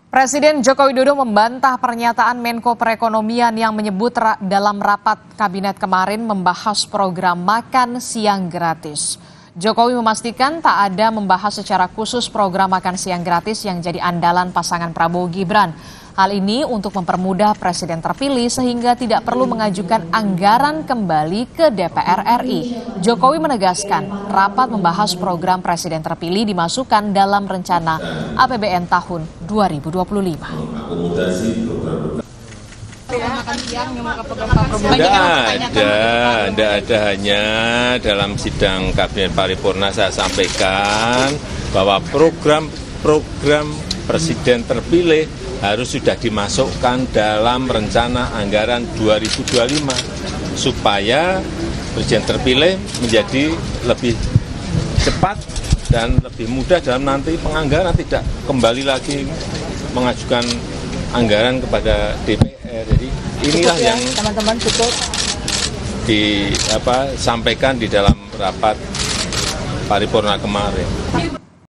Presiden Joko Widodo membantah pernyataan Menko Perekonomian yang menyebut dalam rapat kabinet kemarin membahas program makan siang gratis. Jokowi memastikan tak ada membahas secara khusus program makan siang gratis yang jadi andalan pasangan Prabowo Gibran. Hal ini untuk mempermudah presiden terpilih sehingga tidak perlu mengajukan anggaran kembali ke DPR RI. Jokowi menegaskan rapat membahas program presiden terpilih dimasukkan dalam rencana APBN tahun 2025. Tidak ada, hanya dalam sidang kabinet paripurna saya sampaikan bahwa program presiden terpilih harus sudah dimasukkan dalam rencana anggaran 2025 supaya presiden terpilih menjadi lebih cepat dan lebih mudah dalam nanti penganggaran, tidak kembali lagi mengajukan anggaran kepada DPR. Jadi inilah yang teman-teman cukup disampaikan di dalam rapat paripurna kemarin.